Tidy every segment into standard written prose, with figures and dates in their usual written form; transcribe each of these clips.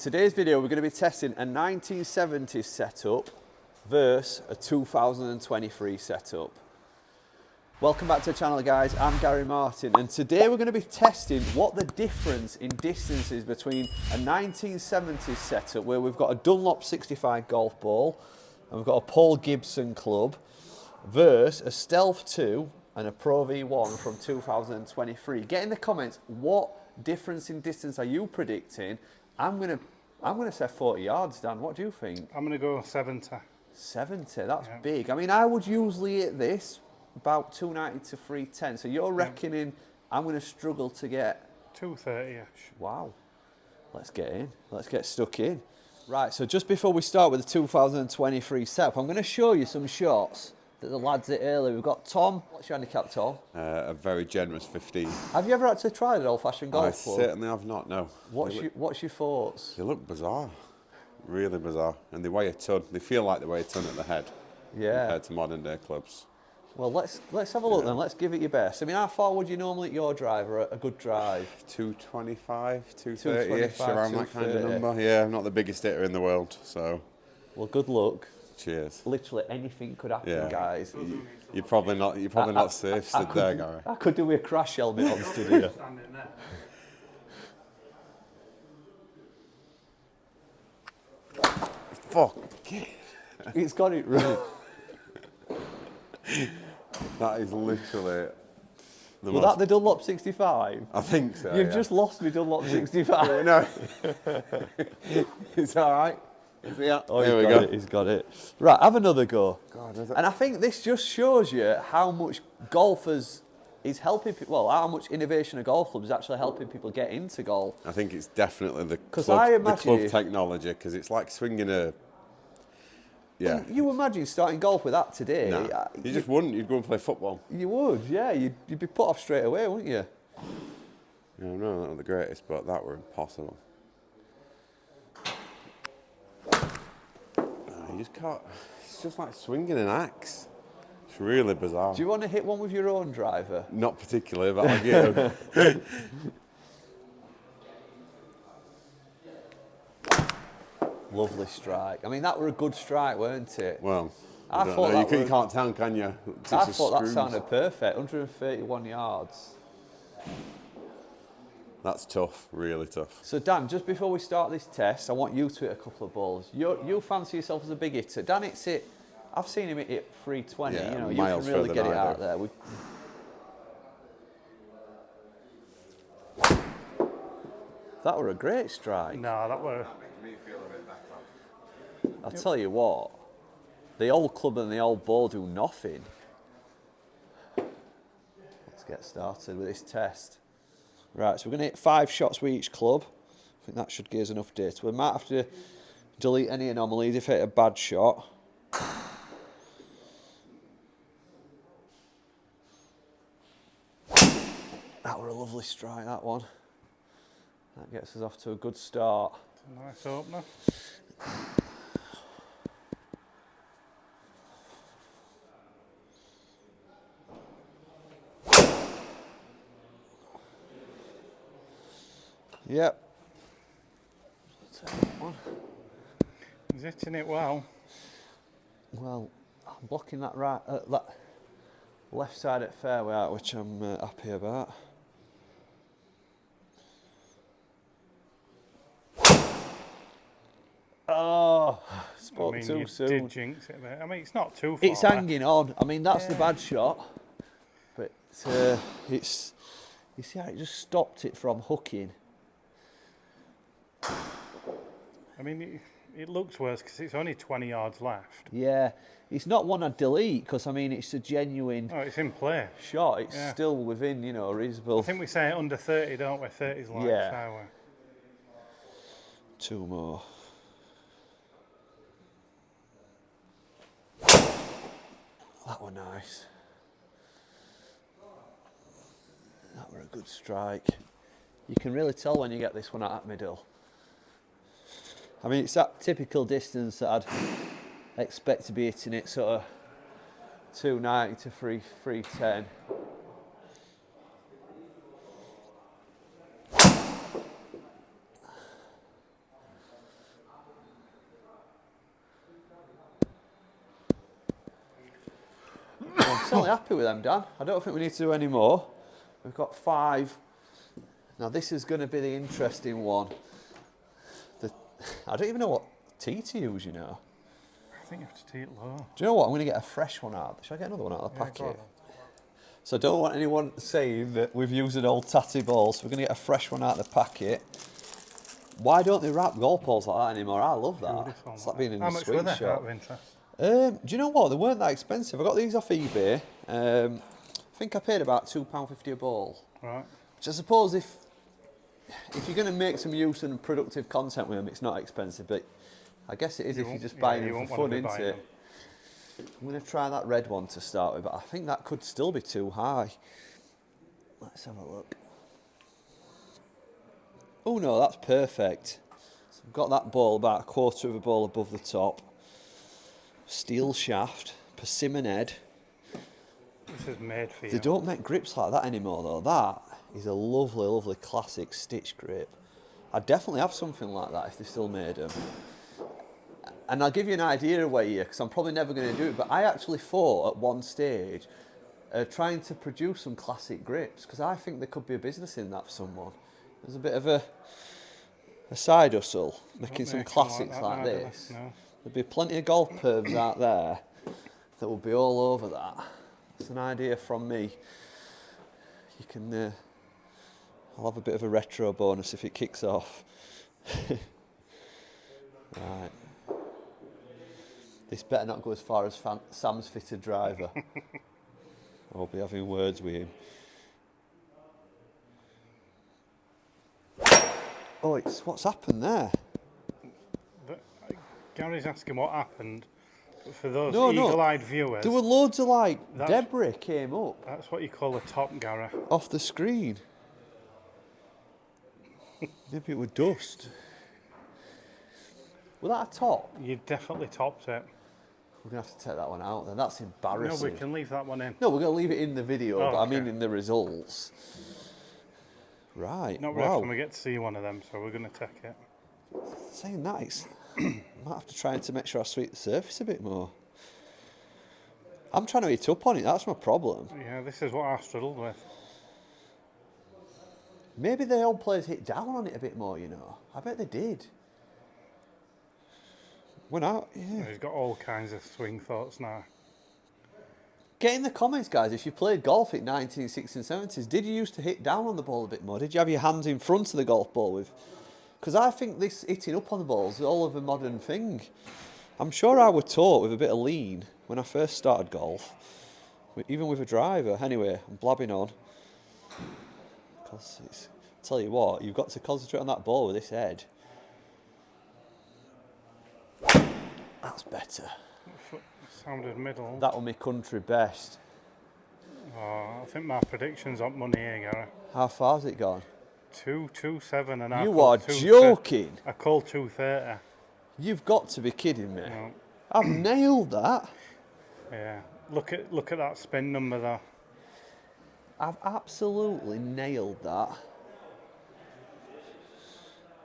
Today's video we're going to be testing a 1970s setup versus a 2023 setup. Welcome back to the channel guys, I'm Gary Martin and today we're going to be testing what the difference in distance is between a 1970s setup where we've got a Dunlop 65 golf ball and we've got a Paul Gibson club versus a Stealth 2 and a Pro V1 from 2023. Get in the comments what difference in distance are you predicting. I'm gonna say 40 yards, Dan. What do you think? I'm gonna go 70. 70, that's big. I mean, I would usually hit this about 290 to 310. So you're reckoning I'm gonna struggle to get 230-ish. Wow. Let's get in. Let's get stuck in. Right, so just before we start with the 2023 setup, I'm gonna show you some shots that the lads hit earlier. We've got Tom. What's your handicap, Tom? A very generous 15. Have you ever actually tried an old-fashioned golf club? I certainly have not, no. What's your thoughts? They look bizarre, really bizarre. And they weigh a ton. They feel like they weigh a ton at the head compared to modern day clubs. Well, let's have a look then. Let's give it your best. I mean, how far would you normally hit your driver, a good drive? 225, 230-ish, around that kind of number. Yeah, I'm not the biggest hitter in the world, so. Well, good luck. Cheers. Literally anything could happen, guys. You're probably not safe stood there, Gary. I could do with a crash helmet on studio. Fuck. It's got it right. That is literally. Was that the Dunlop 65? I think so. You've just lost me Dunlop 65. No. It's all right. Yeah. Oh, here we go. He's got it. Right, have another go. God, and I think this just shows you how much golfers is helping people. Well, how much innovation of golf clubs is actually helping people get into golf. I think it's definitely the club technology, because it's like swinging a. Yeah. Well, you imagine starting golf with that today? Nah, you just wouldn't. You'd go and play football. You would, yeah. You'd be put off straight away, wouldn't you? Yeah, no, not the greatest, but that were impossible. You just can't. It's just like swinging an axe. It's really bizarre. Do you want to hit one with your own driver? Not particularly, but I'll get him. Lovely strike. I mean, that were a good strike, weren't it? Well, I thought you can't tell, can you? I thought that sounded perfect. 131 yards. That's tough, really tough. So Dan, just before we start this test, I want you to hit a couple of balls. You fancy yourself as a big hitter. Dan hits it. I've seen him hit it 320. Yeah, you know, miles you can really get it out do. there. That were a great strike. No, that were. I'll tell you what, the old club and the old ball do nothing. Let's get started with this test. Right, so we're going to hit 5 shots with each club. I think that should give us enough data. We might have to delete any anomalies if I hit a bad shot. That were a lovely strike, that one. That gets us off to a good start. Nice opener. Yep. Take that one. He's hitting it well. Well, I'm blocking that that left side at fairway out, which I'm happy about. Oh, spoke too soon. Did jinx it there. I mean, it's not too far. It's hanging on. I mean, that's the bad shot, but it's. You see how it just stopped it from hooking. I mean, it looks worse because it's only 20 yards left. Yeah, it's not one I'd delete because I mean it's a genuine. Oh, it's in play. Shot. It's still within, you know, reasonable. I think we say under 30, don't we? 30's like fairway. 2 more. That were nice. That were a good strike. You can really tell when you get this one at middle. I mean, it's that typical distance that I'd expect to be hitting it, sort of 290 to 310. certainly happy with them, Dan. I don't think we need to do any more. We've got 5. Now this is going to be the interesting one. I don't even know what tee to use, you know. I think you have to tee it low. Do you know what? I'm going to get a fresh one out. Should I get another one out of the packet? So I don't want anyone saying that we've used an old tatty ball, so we're going to get a fresh one out of the packet. Why don't they wrap golf balls like that anymore? I love that. Beautiful, it's like being in a sweet shop. How much were they, out of interest? Do you know what? They weren't that expensive. I got these off eBay. I think I paid about £2.50 a ball. Right. Which I suppose if you're going to make some use and productive content with them, it's not expensive, but I guess it is if you're just buying them for fun, isn't it? I'm going to try that red one to start with, but I think that could still be too high. Let's have a look. Oh no, that's perfect. So I've got that ball about a quarter of a ball above the top. Steel shaft, persimmon head. This is made for you. They don't make grips like that anymore though. That is a lovely, lovely classic stitch grip. I'd definitely have something like that if they still made them. And I'll give you an idea of where you, because I'm probably never going to do it, but I actually thought at one stage trying to produce some classic grips, because I think there could be a business in that for someone. There's a bit of a side hustle, making some classics like this. No. There'd be plenty of golf pervs out there that would be all over that. It's an idea from me. You can, I'll have a bit of a retro bonus if it kicks off. Right. This better not go as far as Sam's fitted driver. I'll be having words with him. Oh, what's happened there? Gary's asking what happened. For those eagle-eyed viewers, there were loads of debris came up. That's what you call a top, Gary. Off the screen. Maybe it was dust. Was that a top? You definitely topped it. We're going to have to take that one out then. That's embarrassing. No, we can leave that one in. No, we're going to leave it in the video, but I mean in the results. Right. Not really often we get to see one of them, so we're going to take it. Saying that, I might have to try to make sure I sweep the surface a bit more. I'm trying to eat up on it, that's my problem. Yeah, this is what I struggled with. Maybe the old players hit down on it a bit more, you know. I bet they did. Went out, yeah. He's got all kinds of swing thoughts now. Get in the comments, guys, if you played golf in 1960s and 70s, did you used to hit down on the ball a bit more? Did you have your hands in front of the golf ball with? Because I think this hitting up on the balls is all of a modern thing. I'm sure I was taught with a bit of lean when I first started golf, even with a driver. Anyway, I'm blabbing on. Because tell you what, you've got to concentrate on that ball with this head. That's better. Sounded middle. That will be country best. Oh, I think my prediction's up money here, Gary. How far's it gone? 227 and I You are joking. I called 230. You've got to be kidding me. No. I've nailed that. Yeah. Look at that spin number there. I've absolutely nailed that.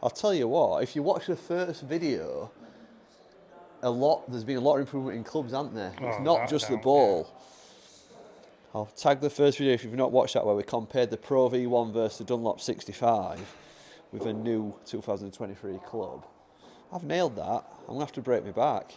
I'll tell you what, if you watch the first video, there's been a lot of improvement in clubs, hasn't there? It's not just the ball. Yeah. I'll tag the first video if you've not watched that, where we compared the Pro V1 versus the Dunlop 65 with a new 2023 club. I've nailed that. I'm going to have to break my back.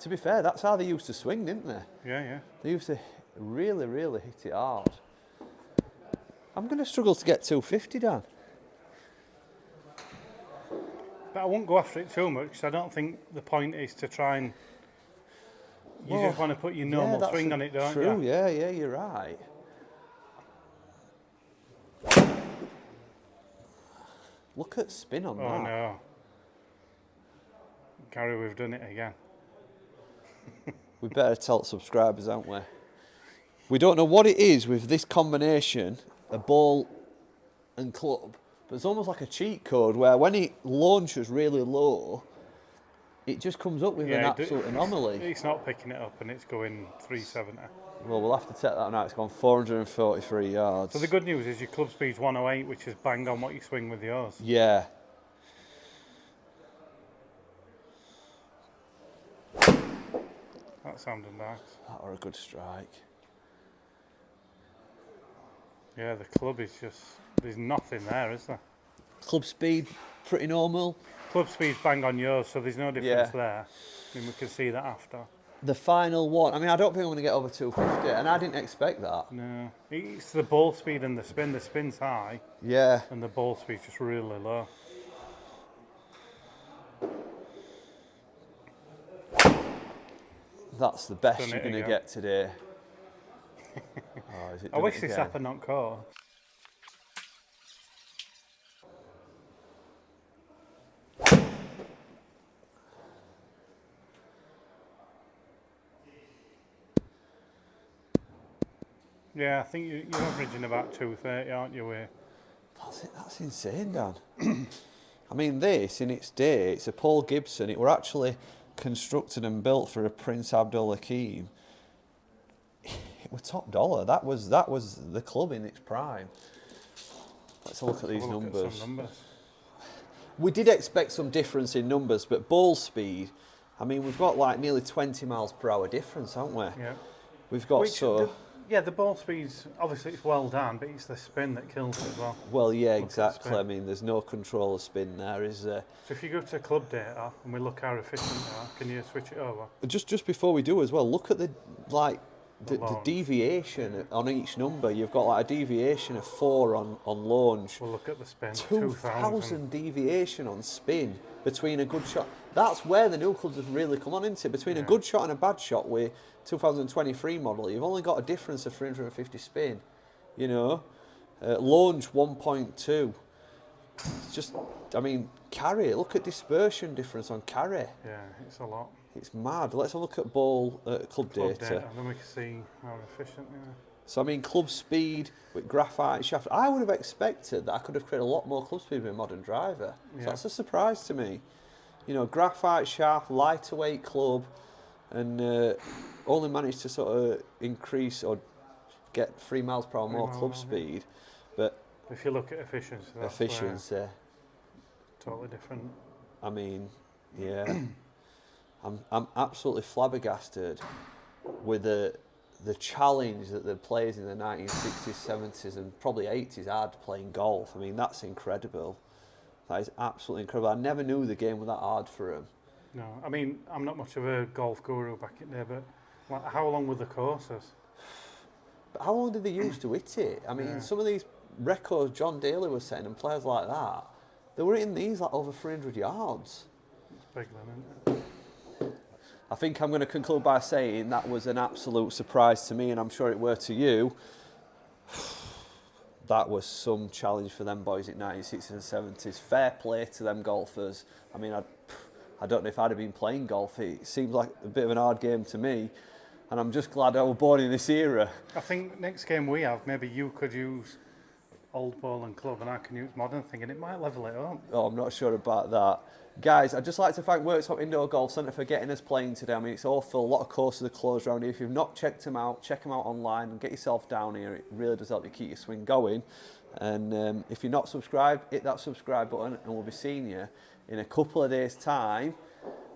To be fair, that's how they used to swing, didn't they? Yeah, yeah. They used to really, really hit it hard. I'm going to struggle to get 250, Dan. But I won't go after it too much, because I don't think the point is to try and... You just want to put your normal swing on it, don't you? True, yeah, you're right. Look at spin on that. Oh, no. Gary, we've done it again. We better tell subscribers, haven't we? We don't know what it is with this combination, a ball and club, but it's almost like a cheat code where when it launches really low, it just comes up with an absolute anomaly. It's not picking it up and it's going 370. Well, we'll have to take that now. It's gone 443 yards. So the good news is your club speed's 108, which is bang on what you swing with yours. Yeah. sounding nice. That were a good strike. Yeah, the club is just, there's nothing there, is there? Club speed, pretty normal. Club speed's bang on yours, so there's no difference there. I mean, we can see that after. The final one, I mean, I don't think I'm going to get over 250, and I didn't expect that. No, it's the ball speed and the spin. The spin's high. Yeah. And the ball speed's just really low. That's the best you're going to get today. I wish this happened on course. Yeah, I think you're averaging about 230, aren't you? That's insane, Dan. I mean, this, in its day, it's a Paul Gibson. It were actually constructed and built for a Prince Abdul Hakim. It was top dollar. That was the club in its prime. Let's have a look at these numbers. We did expect some difference in numbers, but ball speed, I mean, we've got like nearly 20 miles per hour difference, haven't we? Yeah. We've got the ball speed's, obviously it's well done, but it's the spin that kills it as well. Well, yeah, exactly. I mean, there's no control of spin there, is there? So if you go to club data and we look how efficient they are, can you switch it over? Just before we do as well, look at the deviation on each number. You've got like a deviation of 4 on launch. We'll look at the spin. 2,000 deviation on spin between a good shot. That's where the new clubs have really come on into. Between a good shot and a bad shot with 2023 model, you've only got a difference of 350 spin. You know, launch 1.2. It's just, I mean, carry. Look at dispersion difference on carry. Yeah, it's a lot. It's mad. Let's have a look at ball club data. And then we can see how efficient they are. So, I mean, club speed with graphite shaft. I would have expected that I could have created a lot more club speed with a modern driver. Yeah. So that's a surprise to me. You know, graphite shaft, lighter weight club, and only managed to sort of increase or get 3 miles per hour more club speed. But if you look at efficiency, totally different. I mean, yeah. I'm absolutely flabbergasted with the challenge that the players in the 1960s, 70s and probably 80s had playing golf. I mean, that's incredible. That is absolutely incredible. I never knew the game was that hard for them. No, I mean, I'm not much of a golf guru back in there, but like, how long were the courses? But how long did they use to hit it? I mean, some of these records John Daly was setting and players like that, they were hitting these like over 300 yards. It's big then, isn't it? I think I'm going to conclude by saying that was an absolute surprise to me, and I'm sure it were to you. That was some challenge for them boys in 1960s and 70s. Fair play to them golfers. I mean, I don't know if I'd have been playing golf. It seems like a bit of an hard game to me, and I'm just glad I was born in this era. I think next game we have, maybe you could use old ball and club, and I can use modern thing, and it might level it up. Oh, I'm not sure about that. Guys, I'd just like to thank Worksop Indoor Golf Centre for getting us playing today. I mean, it's all full. A lot of courses are closed around here. If you've not checked them out, check them out online and get yourself down here. It really does help you keep your swing going. And if you're not subscribed, hit that subscribe button and we'll be seeing you in a couple of days' time.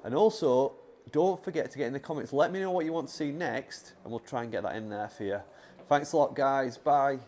And also, don't forget to get in the comments. Let me know what you want to see next and we'll try and get that in there for you. Thanks a lot, guys. Bye.